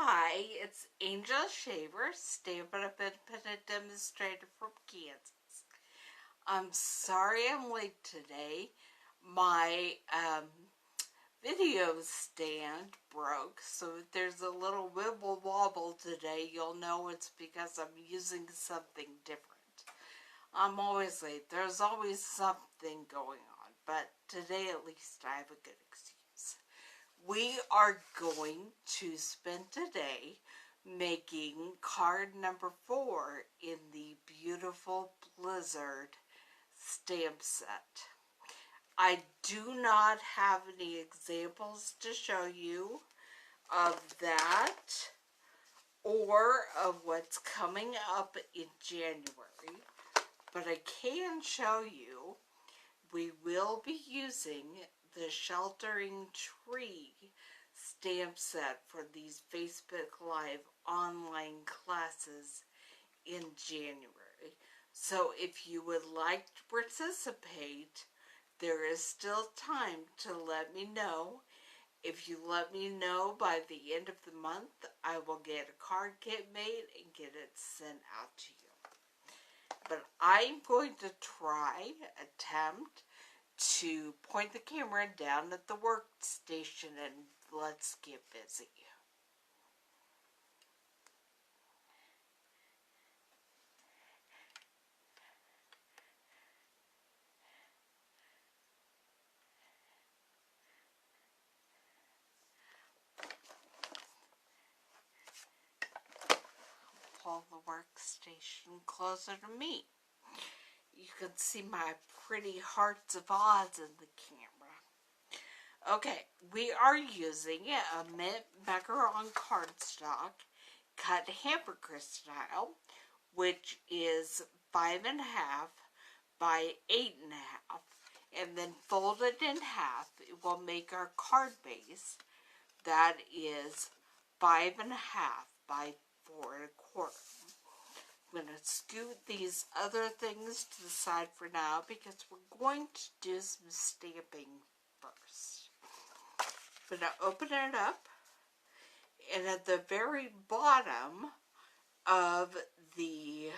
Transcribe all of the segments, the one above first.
Hi, it's Angel Shaver, Stampin Up Independent Demonstrator from Kansas. I'm sorry I'm late today. My video stand broke, so if there's a little wibble wobble today, you'll know it's because I'm using something different. I'm always late. There's always something going on, but today at least I have a good excuse. We are going to spend today making card number 4 in the beautiful Blizzard stamp set. I do not have any examples to show you of that or of what's coming up in January, but I can show you we will be using the Sheltering Tree stamp set for these Facebook Live online classes in January. So if you would like to participate, there is still time to let me know. If you let me know by the end of the month, I will get a card kit made and get it sent out to you. But I'm going to attempt to point the camera down at the workstation and let's get busy. Pull the workstation closer to me. You can see my pretty hearts of Oz in the camera. Okay, we are using a mint macaron cardstock cut hamburger style, which is 5.5 by 8.5, and then fold it in half. It will make our card base that is 5.5 by 4.25. I'm going to scoot these other things to the side for now because we're going to do some stamping first. I'm going to open it up, and at the very bottom of the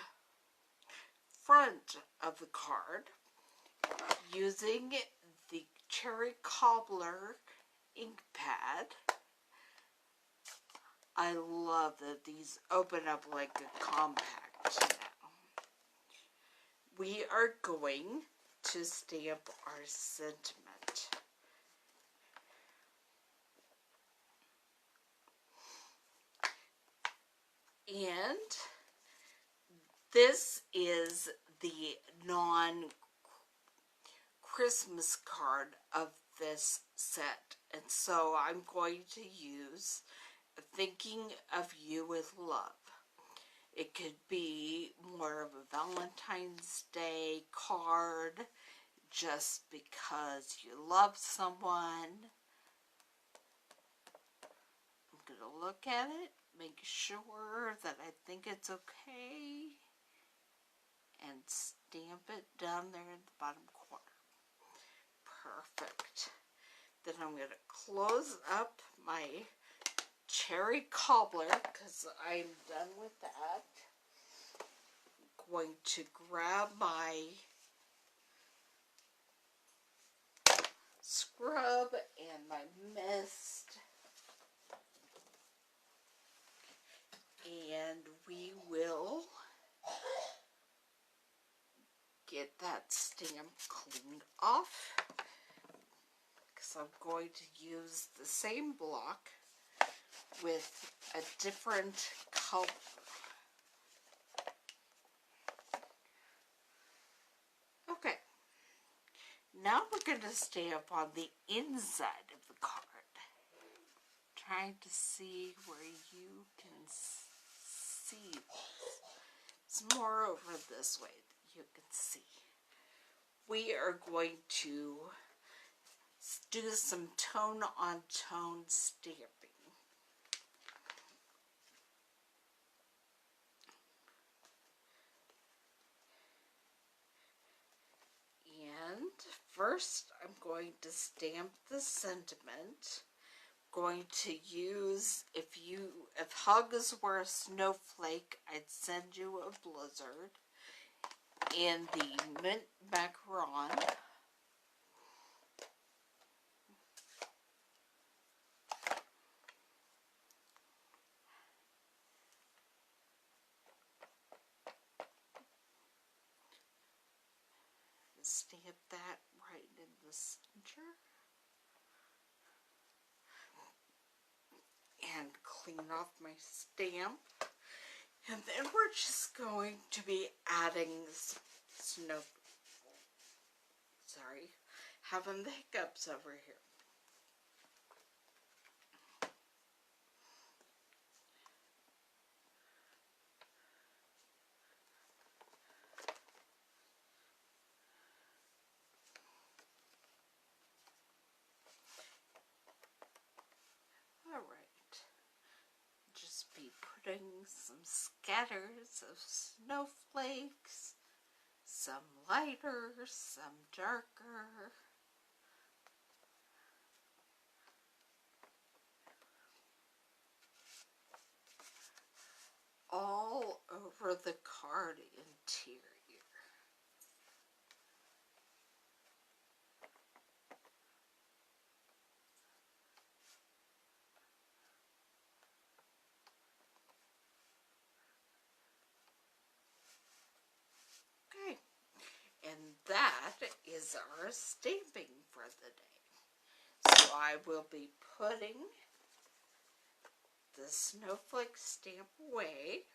front of the card, using the Cherry Cobbler ink pad. I love that these open up like a compact now. We are going to stamp our sentiment. And this is the non-Christmas card of this set. And so I'm going to use Thinking of You with Love. It could be more of a Valentine's Day card just because you love someone. I'm going to look at it, make sure that I think it's okay, and stamp it down there in the bottom corner. Perfect. Then I'm going to close up my Cherry Cobbler because I'm done with that. I'm going to grab my scrub and my mist, and we will get that stamp cleaned off because I'm going to use the same block with a different color. Okay, now we're going to stamp on the inside of the card. Trying to see where you can see this. It's more over this way that you can see. We are going to do some tone-on-tone stamping. And first, I'm going to stamp the sentiment. Going to use, if you if hugs were a snowflake, I'd send you a blizzard. And the mint macaron. Stamp that right in the center. And clean off my stamp. And then we're just going to be adding snow. Sorry, having the hiccups over here. Alright, just be putting some scatters of snowflakes, some lighter, some darker. All over the card interior. Okay, and that is our stamping for the day. So I will be putting the snowflake stamp away.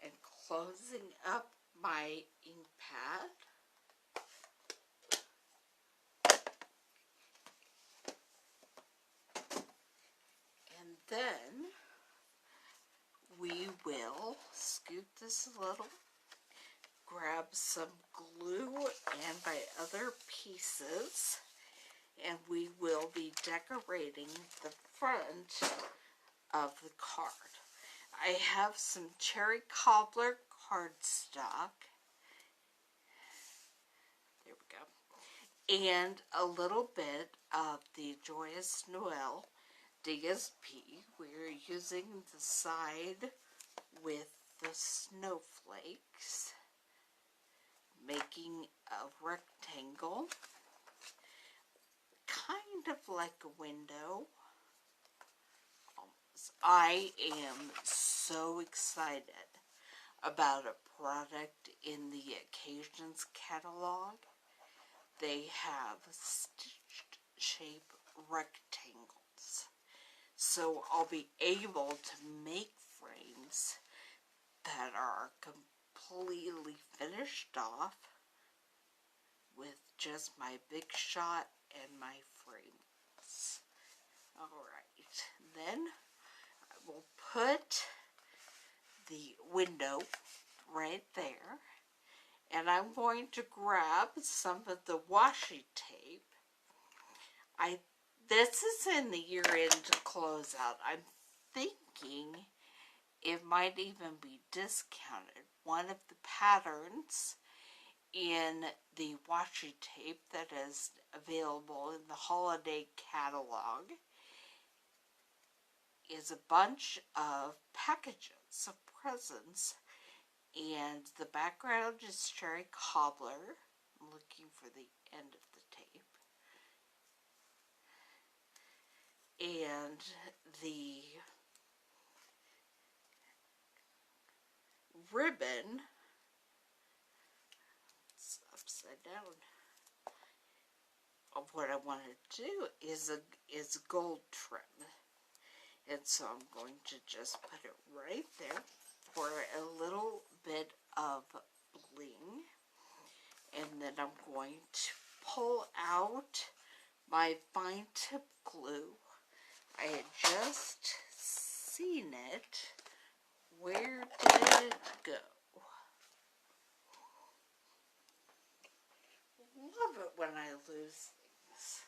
And closing up my ink pad. And then we will scoot this a little, grab some glue and my other pieces, and we will be decorating the front of the card. I have some cherry cobbler cardstock. There we go. And a little bit of the Joyous Noel DSP. We're using the side with the snowflakes, making a rectangle, kind of like a window. I am so excited about a product in the Occasions catalog. They have stitched shape rectangles. So I'll be able to make frames that are completely finished off with just my big shot and my frames. Alright, then I will put the window right there, and I'm going to grab some of the washi tape. This is in the year-end closeout. I'm thinking it might even be discounted. One of the patterns in the washi tape that is available in the holiday catalog is a bunch of packages of presents, and the background is cherry cobbler. I'm looking for the end of the tape. And the ribbon, it's upside down, of what I want to do is gold trim. And so I'm going to just put it right there for a little bit of bling. And then I'm going to pull out my fine tip glue. I had just seen it. Where did it go? Love it when I lose things.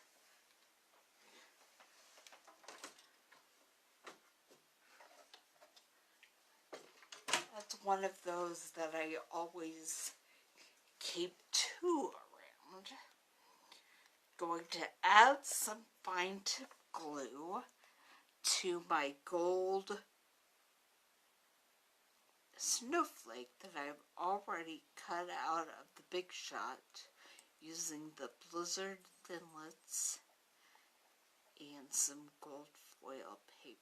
That's one of those that I always keep two around. going to add some fine tip glue to my gold snowflake that I've already cut out of the Big Shot using the Blizzard Thinlits and some gold foil paper.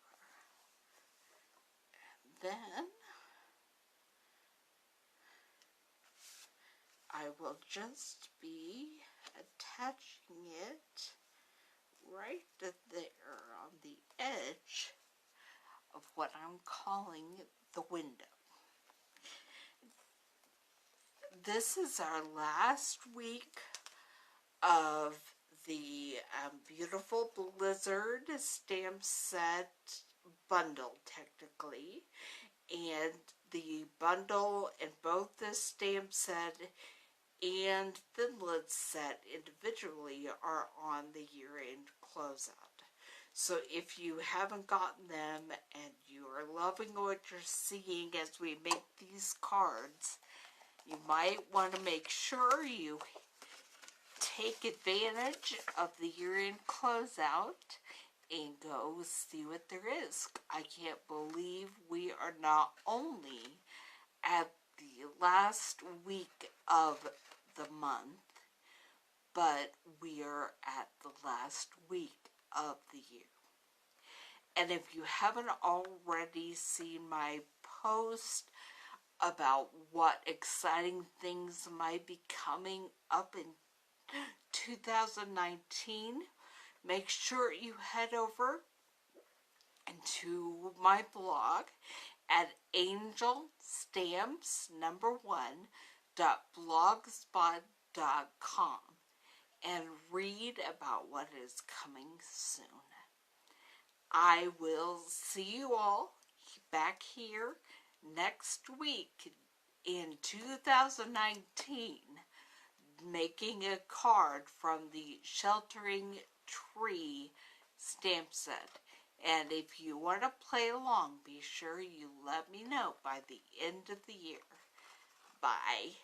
Then I will just be attaching it right there on the edge of what I'm calling the window. This is our last week of the beautiful Blizzard stamp set bundle, technically. And the bundle in both the stamp set and Thinlit set individually are on the year-end closeout. So if you haven't gotten them and you are loving what you're seeing as we make these cards, you might want to make sure you take advantage of the year-end closeout and go see what there is. I can't believe we are not only at the last week of the month, but we are at the last week of the year. And if you haven't already seen my post about what exciting things might be coming up in 2019, make sure you head over to my blog at angelstamps1.blogspot.com and read about what is coming soon. I will see you all back here next week in 2019 making a card from the Sheltering Tree stamp set. And if you want to play along, be sure you let me know by the end of the year. Bye.